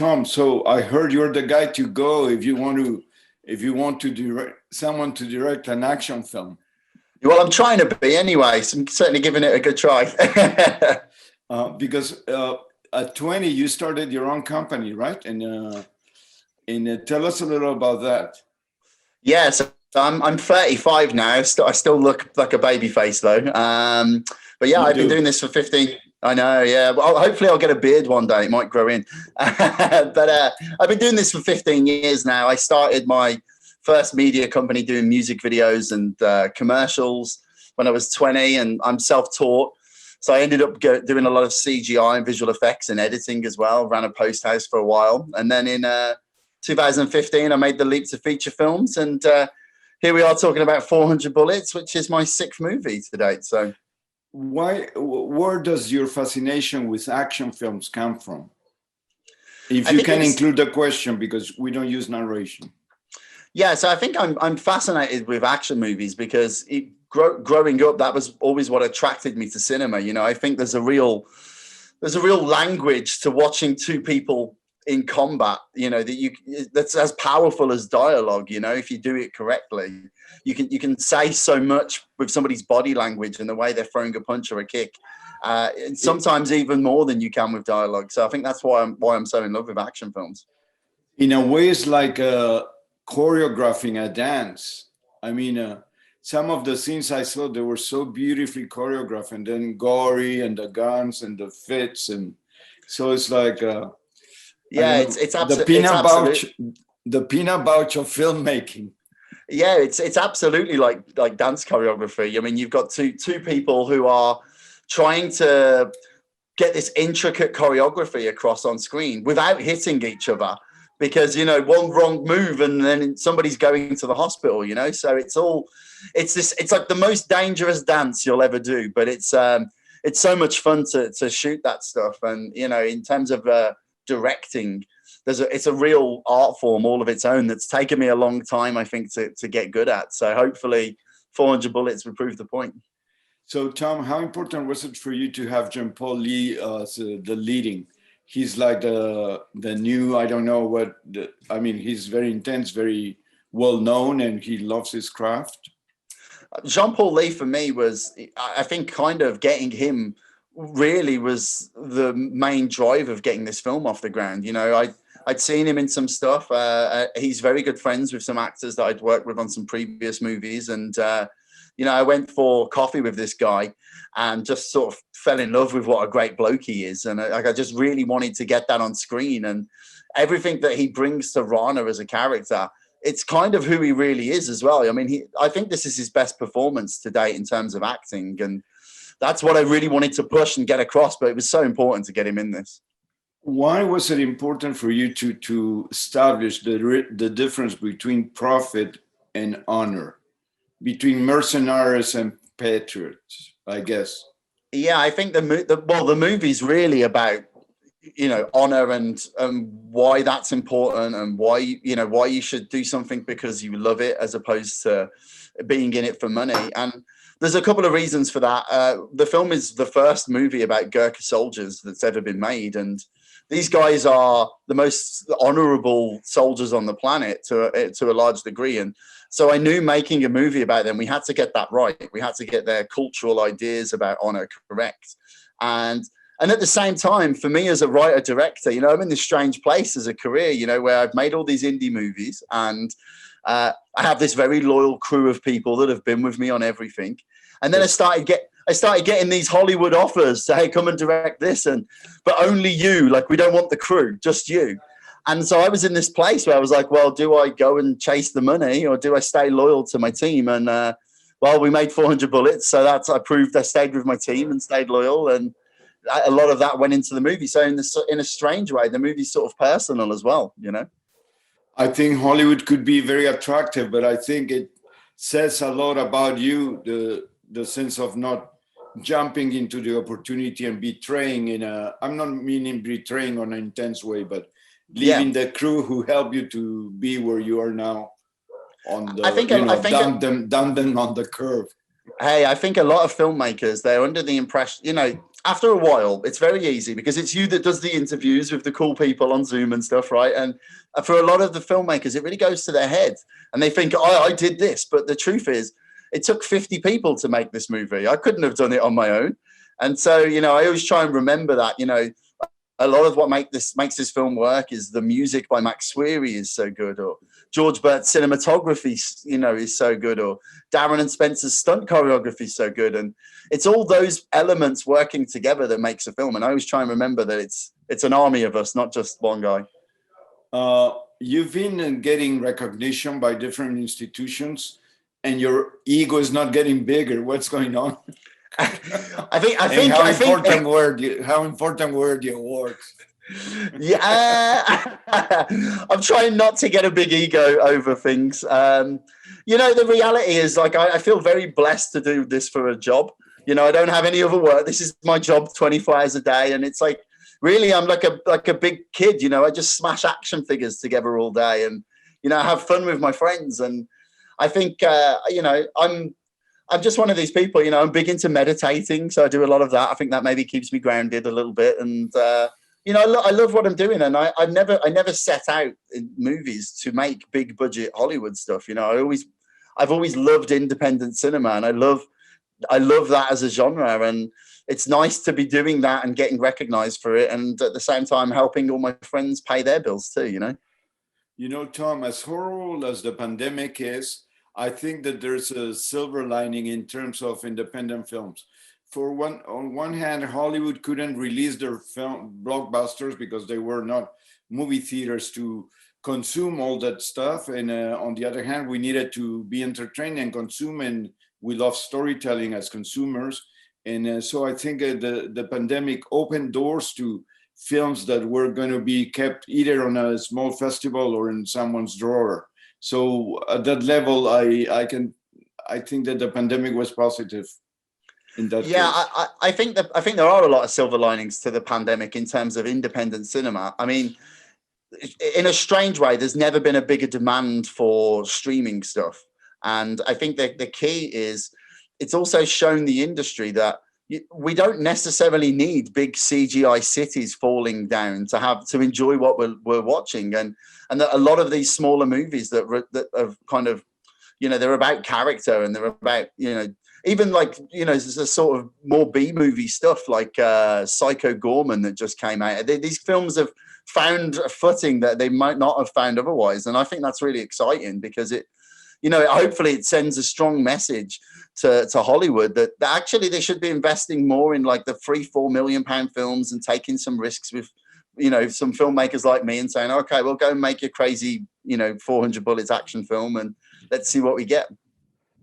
Tom, so I heard you're the guy to go if you want to direct someone to direct an action film. Well, I'm trying to be anyway, so I'm certainly giving it a good try. Because at 20 you started your own company, right? And tell us a little about that. Yeah, so I'm 35 now. I still look like a baby face though. But yeah, I've been doing this for 15. I know, yeah. Well, hopefully I'll get a beard one day. It might grow in. But I've been doing this for 15 years now. I started my first media company doing music videos and commercials when I was 20, and I'm self-taught. So I ended up doing a lot of CGI and visual effects and editing as well. Ran a post house for a while. And then in 2015, I made the leap to feature films. And here we are talking about 400 Bullets, which is my 6th movie to date. So where does your fascination with action films come from? If you can include the question, because we don't use narration. Yeah, so I think I'm fascinated with action movies because growing up, that was always what attracted me to cinema. You know, I think there's a real language to watching two people in combat, you know, that's as powerful as dialogue. You know, if you do it correctly, you can say so much with somebody's body language and the way they're throwing a punch or a kick, and sometimes even more than you can with dialogue. So I think that's why I'm so in love with action films. In a way, it's like choreographing a dance. I mean, some of the scenes I saw, they were so beautifully choreographed, and then gory, and the guns and the fits, and so it's like. Yeah, it's absolutely the peanut pouch of filmmaking. Yeah, it's absolutely like dance choreography. I mean, you've got two people who are trying to get this intricate choreography across on screen without hitting each other, because, you know, one wrong move and then somebody's going to the hospital, you know. So it's like the most dangerous dance you'll ever do, but it's so much fun to shoot that stuff. And, you know, in terms of directing, it's a real art form all of its own that's taken me a long time, I think, to get good at. So hopefully 400 Bullets will prove the point. So Tom, how important was it for you to have Jean-Paul Lee as the leading? He's like the new, I don't know what, he's very intense, very well known, and he loves his craft. Jean-Paul Lee for me was, I think, kind of getting him really was the main drive of getting this film off the ground. You know, I'd seen him in some stuff. He's very good friends with some actors that I'd worked with on some previous movies. And, you know, I went for coffee with this guy and just sort of fell in love with what a great bloke he is. And I just really wanted to get that on screen. And everything that he brings to Rana as a character, it's kind of who he really is as well. I mean, I think this is his best performance to date in terms of acting. And that's what I really wanted to push and get across, but it was so important to get him in this. Why was it important for you to establish the difference between profit and honor, between mercenaries and patriots, I guess? Yeah, I think the movie's really about, you know, honor and why that's important, and why you should do something because you love it as opposed to being in it for money. And there's a couple of reasons for that. The film is the first movie about Gurkha soldiers that's ever been made. And these guys are the most honorable soldiers on the planet to a large degree. And so I knew making a movie about them, we had to get that right. We had to get their cultural ideas about honor correct. And at the same time, for me as a writer-director, you know, I'm in this strange place as a career, you know, where I've made all these indie movies, and I have this very loyal crew of people that have been with me on everything. And then I started getting these Hollywood offers to, hey, come and direct this, but only you, like, we don't want the crew, just you. And so I was in this place where I was like, well, do I go and chase the money, or do I stay loyal to my team? And well, we made 400 Bullets, so I proved I stayed with my team and stayed loyal, and a lot of that went into the movie. So in a strange way, the movie's sort of personal as well, you know? I think Hollywood could be very attractive, but I think it says a lot about you, the sense of not jumping into the opportunity and betraying I'm not meaning betraying on an intense way, but leaving the crew who helped you to be where you are now on the, dump them on the curve. Hey, I think a lot of filmmakers, they're under the impression, after a while, it's very easy because it's you that does the interviews with the cool people on Zoom and stuff, right? And for a lot of the filmmakers, it really goes to their head and they think, I did this. But the truth is, it took 50 people to make this movie. I couldn't have done it on my own. And so, I always try and remember that, a lot of what makes this film work is the music by Max Sweary is so good, or George Burt's cinematography, is so good, or Darren and Spencer's stunt choreography is so good. And it's all those elements working together that makes a film. And I always try and remember that it's an army of us, not just one guy. You've been getting recognition by different institutions, and your ego is not getting bigger. What's going on? I think how important were the awards? Yeah, I'm trying not to get a big ego over things. The reality is, like, I feel very blessed to do this for a job. I don't have any other work. This is my job 24 hours a day. And it's like, really, I'm like a big kid, I just smash action figures together all day and, have fun with my friends. And I think, I'm just one of these people, I'm big into meditating. So I do a lot of that. I think that maybe keeps me grounded a little bit. And, I love what I'm doing. And I never set out in movies to make big budget Hollywood stuff. I've always loved independent cinema, and I love that as a genre. And it's nice to be doing that and getting recognized for it. And at the same time, helping all my friends pay their bills too, Tom, as horrible as the pandemic is, I think that there's a silver lining in terms of independent films. On one hand, Hollywood couldn't release their film blockbusters because they were not movie theaters to consume all that stuff. And on the other hand, we needed to be entertained and consume, and we love storytelling as consumers. And so I think the pandemic opened doors to films that were going to be kept either on a small festival or in someone's drawer. So at that level, I think that the pandemic was positive in that case. I think there are a lot of silver linings to the pandemic in terms of independent cinema. I mean, in a strange way, there's never been a bigger demand for streaming stuff. And I think that the key is it's also shown the industry that we don't necessarily need big CGI cities falling down to enjoy what we're watching, and that a lot of these smaller movies that are kind of, they're about character, and they're about, even like, there's a sort of more B movie stuff like Psycho Gorman that just came out. These films have found a footing that they might not have found otherwise, and I think that's really exciting because hopefully it sends a strong message to Hollywood that actually they should be investing more in like the £3-4 million films and taking some risks with, some filmmakers like me and saying, okay, we'll go and make a crazy, 400 bullets action film and let's see what we get.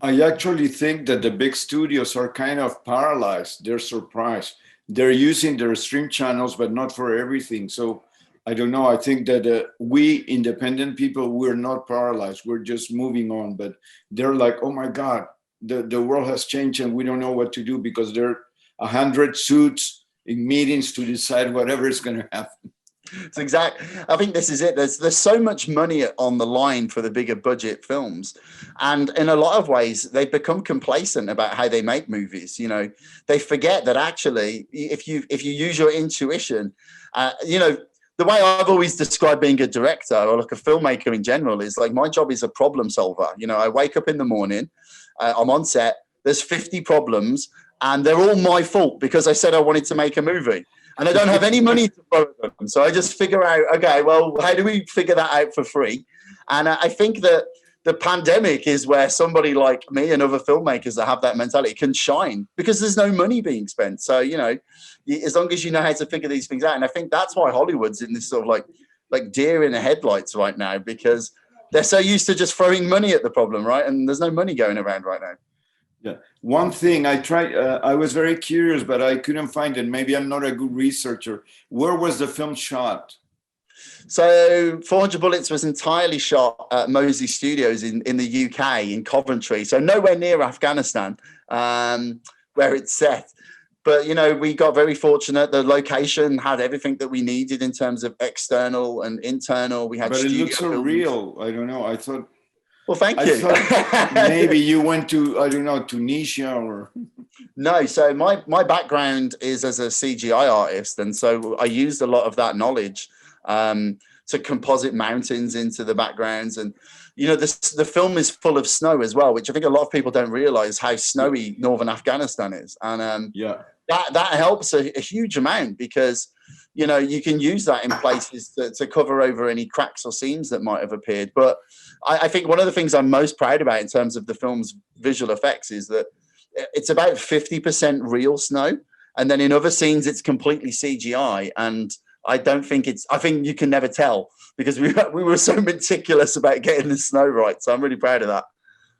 I actually think that the big studios are kind of paralyzed. They're surprised. They're using their stream channels, but not for everything. So I don't know. I think that we independent people, we're not paralyzed. We're just moving on. But they're like, oh my God, the world has changed and we don't know what to do because there are 100 suits in meetings to decide whatever is going to happen. It's exact. I think this is it. There's so much money on the line for the bigger budget films, and in a lot of ways they've become complacent about how they make movies. They forget that actually, if you use your intuition, the way I've always described being a director or like a filmmaker in general is like my job is a problem solver. I wake up in the morning, I'm on set. There's 50 problems, and they're all my fault because I said I wanted to make a movie. And I don't have any money to borrow them. So I just figure out, okay, well, how do we figure that out for free? And I think that the pandemic is where somebody like me and other filmmakers that have that mentality can shine because there's no money being spent. So, as long as you know how to figure these things out. And I think that's why Hollywood's in this sort of like deer in the headlights right now, because they're so used to just throwing money at the problem, right? And there's no money going around right now. Yeah. One thing I tried, I was very curious, but I couldn't find it. Maybe I'm not a good researcher. Where was the film shot? So 400 Bullets was entirely shot at Moseley Studios in the UK, in Coventry. So nowhere near Afghanistan, where it's set. But, we got very fortunate. The location had everything that we needed in terms of external and internal. We had But it looks so real. I don't know. I thought Well, thank I you. thought maybe you went to, I don't know, Tunisia or. No, so my background is as a CGI artist, and so I used a lot of that knowledge to composite mountains into the backgrounds. And the film is full of snow as well, which I think a lot of people don't realize how snowy northern Afghanistan is. And that helps a huge amount, because you can use that in places to cover over any cracks or seams that might have appeared. But I think one of the things I'm most proud about in terms of the film's visual effects is that it's about 50% real snow, and then in other scenes it's completely CGI. And I think you can never tell, because we were so meticulous about getting the snow right. So I'm really proud of that.